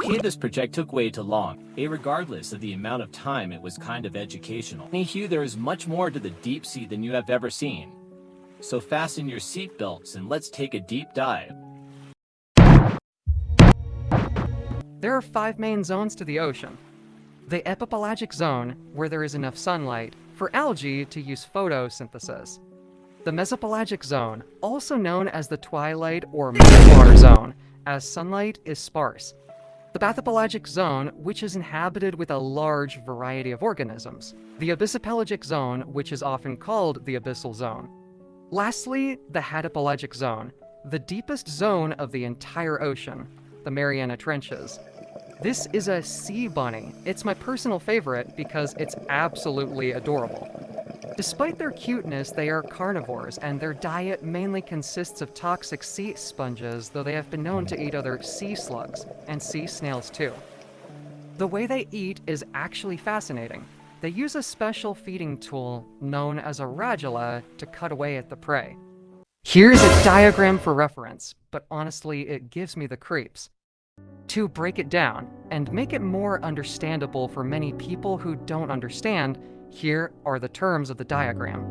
Okay, this project took way too long. Regardless of the amount of time, it was kind of educational. Anywho, there is much more to the deep sea than you have ever seen. So fasten your seatbelts and let's take a deep dive. There are 5 main zones to the ocean. The epipelagic zone, where there is enough sunlight for algae to use photosynthesis. The mesopelagic zone, also known as the twilight or midbar zone, as sunlight is sparse. The bathypelagic zone, which is inhabited with a large variety of organisms. The abyssopelagic zone, which is often called the abyssal zone. Lastly, the hadopelagic zone, the deepest zone of the entire ocean, the Mariana Trenches. This is a sea bunny. It's my personal favorite because it's absolutely adorable. Despite their cuteness, they are carnivores, and their diet mainly consists of toxic sea sponges, though they have been known to eat other sea slugs, and sea snails too. The way they eat is actually fascinating. They use a special feeding tool known as a radula to cut away at the prey. Here's a diagram for reference, but honestly, it gives me the creeps. To break it down and make it more understandable for many people who don't understand, here are the terms of the diagram.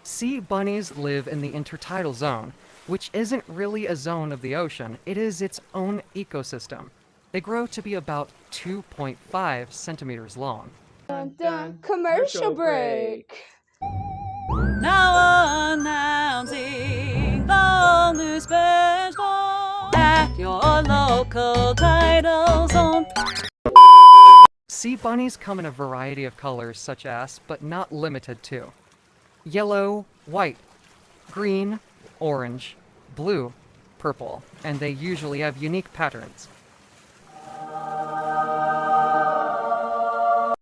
Sea bunnies live in the intertidal zone, which isn't really a zone of the ocean, it is its own ecosystem. They grow to be about 2.5 centimeters long. Dun, dun. Commercial break. Now announcing the new special at your local tidal zone. Sea bunnies come in a variety of colors such as, but not limited to, yellow, white, green, orange, blue, purple, and they usually have unique patterns.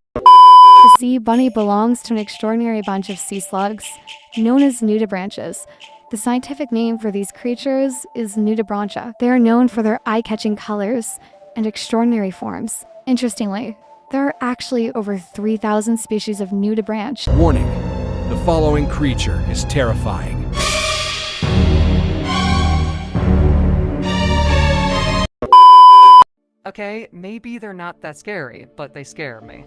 The sea bunny belongs to an extraordinary bunch of sea slugs, known as nudibranches. The scientific name for these creatures is nudibrancha. They are known for their eye-catching colors and extraordinary forms. Interestingly, there are actually over 3,000 species of nudibranch. Warning, the following creature is terrifying. Okay, maybe they're not that scary, but they scare me.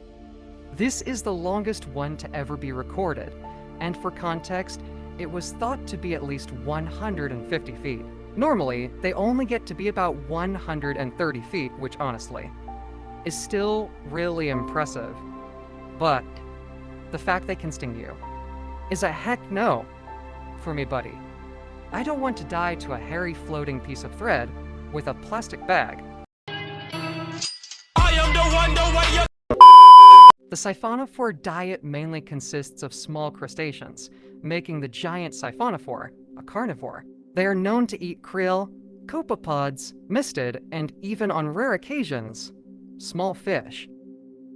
This is the longest one to ever be recorded, and for context, it was thought to be at least 150 feet. Normally, they only get to be about 130 feet, which honestly is still really impressive. But the fact they can sting you is a heck no for me, buddy. I don't want to die to a hairy floating piece of thread with a plastic bag. The siphonophore diet mainly consists of small crustaceans, making the giant siphonophore a carnivore. They are known to eat krill, copepods, mistid, and even on rare occasions, small fish.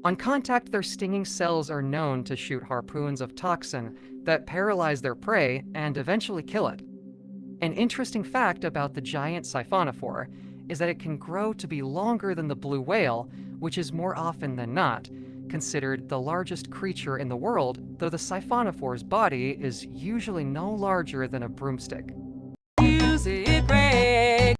On contact, their stinging cells are known to shoot harpoons of toxin that paralyze their prey and eventually kill it. An interesting fact about the giant siphonophore is that it can grow to be longer than the blue whale, which is more often than not considered the largest creature in the world, though the siphonophore's body is usually no larger than a broomstick. Music break.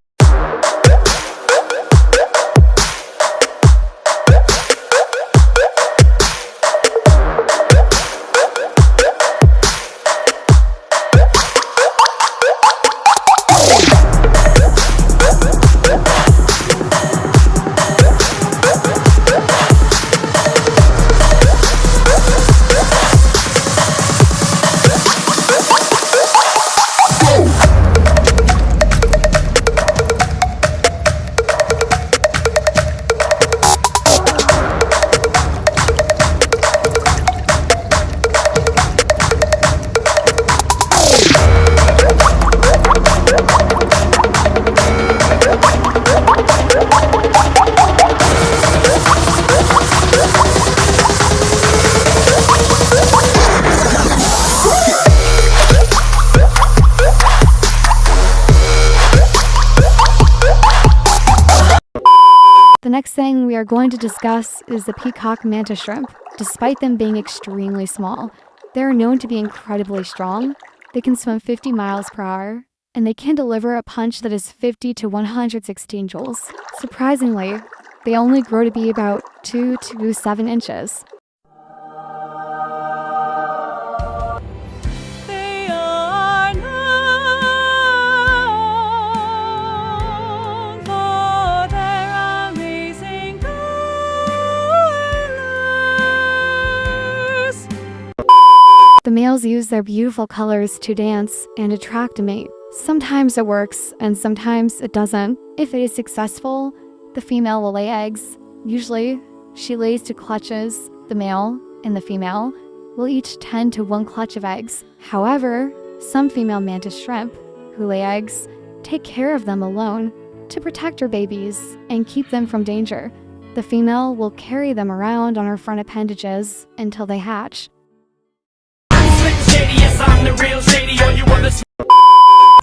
next thing we are going to discuss is the peacock mantis shrimp. Despite them being extremely small, they are known to be incredibly strong. They can swim 50 miles per hour, and they can deliver a punch that is 50 to 116 joules. Surprisingly, they only grow to be about 2 to 7 inches. They are known for their amazing colors. The males use their beautiful colors to dance and attract a mate. Sometimes it works, and sometimes it doesn't. If it is successful, the female will lay eggs. Usually, she lays 2 clutches. The male and the female will each tend to 1 clutch of eggs. However, some female mantis shrimp who lay eggs take care of them alone to protect her babies and keep them from danger. The female will carry them around on her front appendages until they hatch.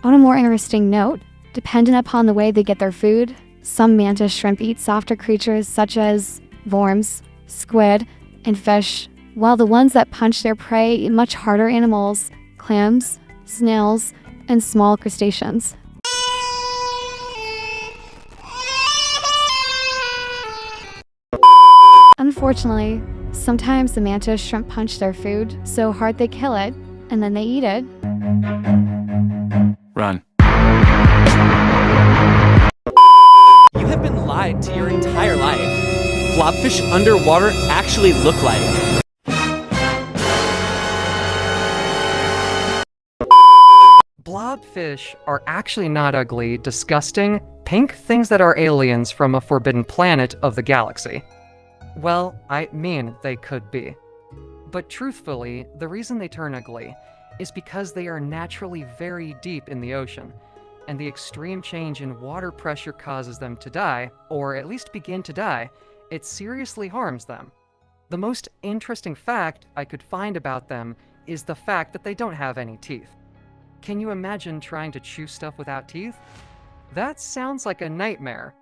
On a more interesting note, dependent upon the way they get their food, some mantis shrimp eat softer creatures such as worms, squid, and fish, while the ones that punch their prey eat much harder animals, clams, snails, and small crustaceans. Unfortunately, sometimes the mantis shrimp punch their food so hard they kill it, and then they eat it. Run. You have been lied to your entire life. Blobfish underwater actually look like. Blobfish are actually not ugly, disgusting, pink things that are aliens from a forbidden planet of the galaxy. Well, I mean, they could be. But truthfully, the reason they turn ugly is because they are naturally very deep in the ocean, and the extreme change in water pressure causes them to die, or at least begin to die. It seriously harms them. The most interesting fact I could find about them is the fact that they don't have any teeth. Can you imagine trying to chew stuff without teeth? That sounds like a nightmare.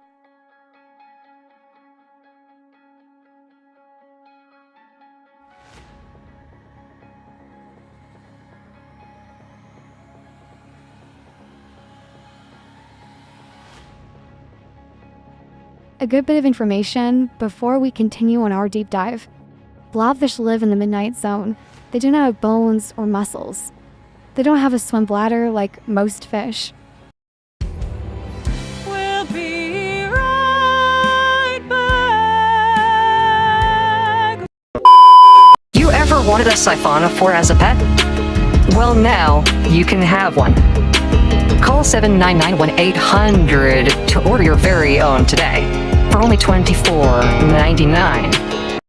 A good bit of information before we continue on our deep dive. Blobfish live in the midnight zone. They do not have bones or muscles. They don't have a swim bladder like most fish. We'll be right back. You ever wanted a siphonophore as a pet? Well, now you can have one. Call 799-1800 to order your very own today for only $24.99.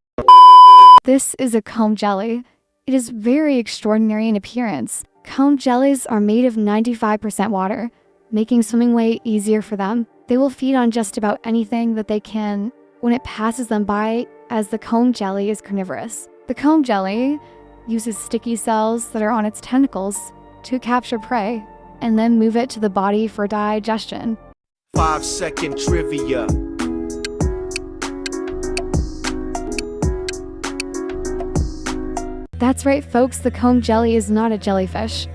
This is a comb jelly. It is very extraordinary in appearance. Comb jellies are made of 95% water, making swimming way easier for them. They will feed on just about anything that they can when it passes them by, as the comb jelly is carnivorous. The comb jelly uses sticky cells that are on its tentacles to capture prey and then move it to the body for digestion. 5-second trivia. That's right, folks, the comb jelly is not a jellyfish.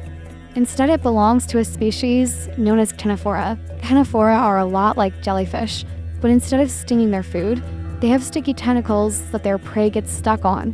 Instead, it belongs to a species known as Ctenophora. Ctenophora are a lot like jellyfish, but instead of stinging their food, they have sticky tentacles that their prey gets stuck on.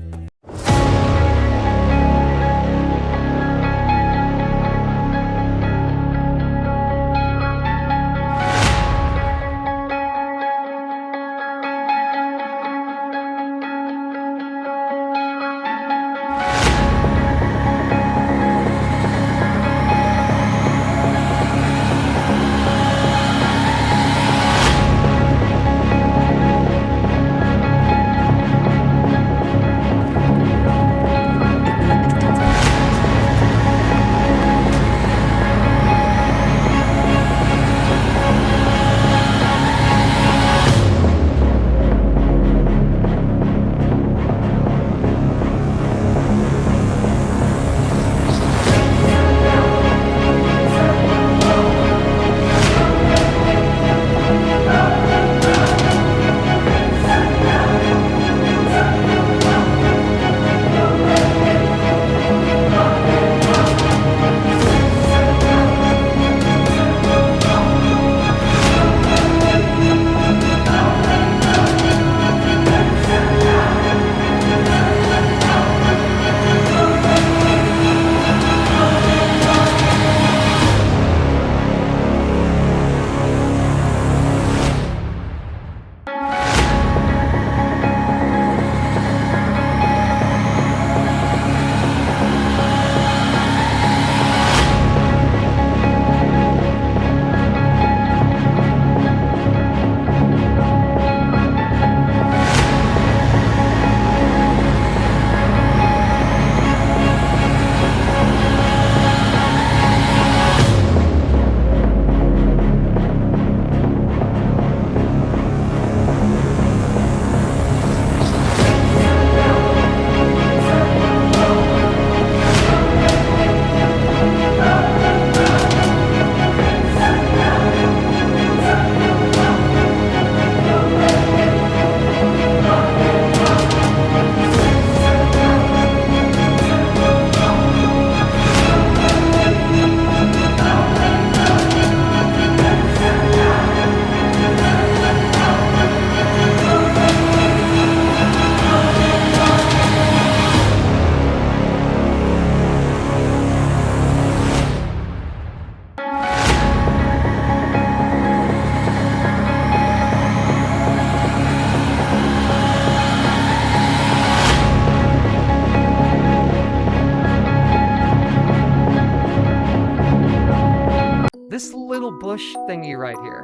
This little bush thingy right here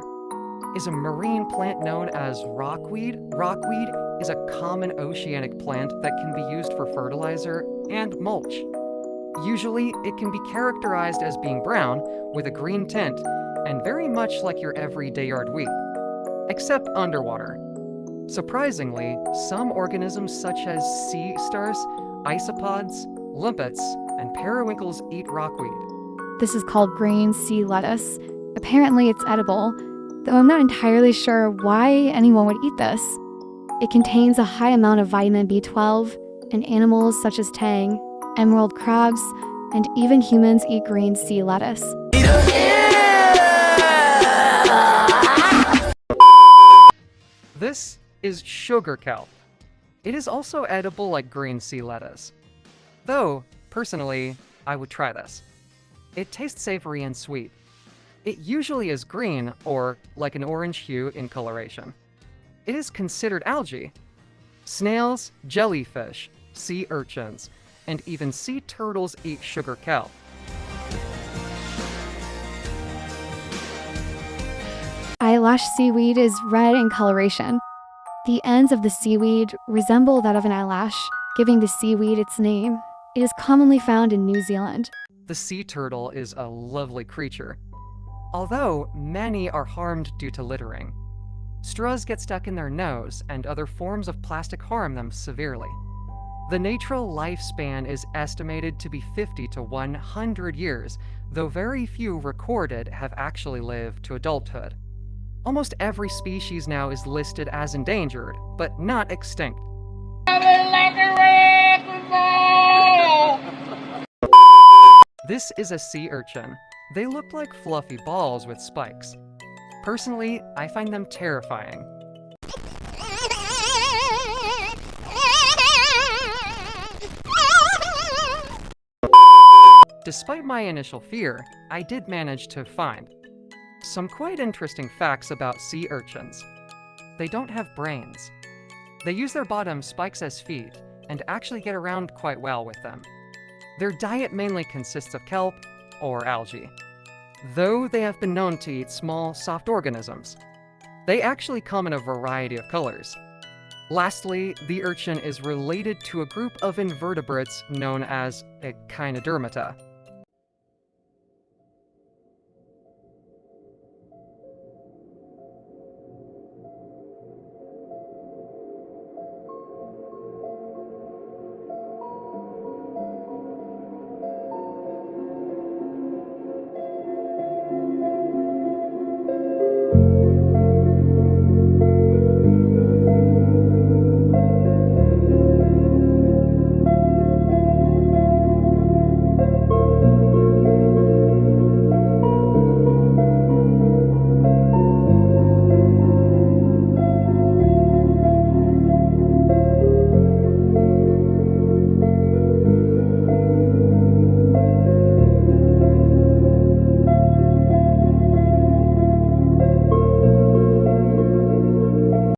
is a marine plant known as rockweed. Rockweed is a common oceanic plant that can be used for fertilizer and mulch. Usually, it can be characterized as being brown with a green tint and very much like your everyday yard wheat, except underwater. Surprisingly, some organisms such as sea stars, isopods, limpets, and periwinkles eat rockweed. This is called green sea lettuce. Apparently, it's edible, though I'm not entirely sure why anyone would eat this. It contains a high amount of vitamin B12, and animals such as tang, emerald crabs, and even humans eat green sea lettuce. This is sugar kelp. It is also edible like green sea lettuce. Though, personally, I would try this. It tastes savory and sweet. It usually is green or like an orange hue in coloration. It is considered algae. Snails, jellyfish, sea urchins, and even sea turtles eat sugar kelp. Eyelash seaweed is red in coloration. The ends of the seaweed resemble that of an eyelash, giving the seaweed its name. It is commonly found in New Zealand. The sea turtle is a lovely creature, although many are harmed due to littering. Straws get stuck in their nose, and other forms of plastic harm them severely. The natural lifespan is estimated to be 50 to 100 years, though very few recorded have actually lived to adulthood. Almost every species now is listed as endangered, but not extinct. This is a sea urchin. They look like fluffy balls with spikes. Personally, I find them terrifying. Despite my initial fear, I did manage to find some quite interesting facts about sea urchins. They don't have brains. They use their bottom spikes as feet and actually get around quite well with them. Their diet mainly consists of kelp or algae, though they have been known to eat small, soft organisms. They actually come in a variety of colors. Lastly, the urchin is related to a group of invertebrates known as Echinodermata.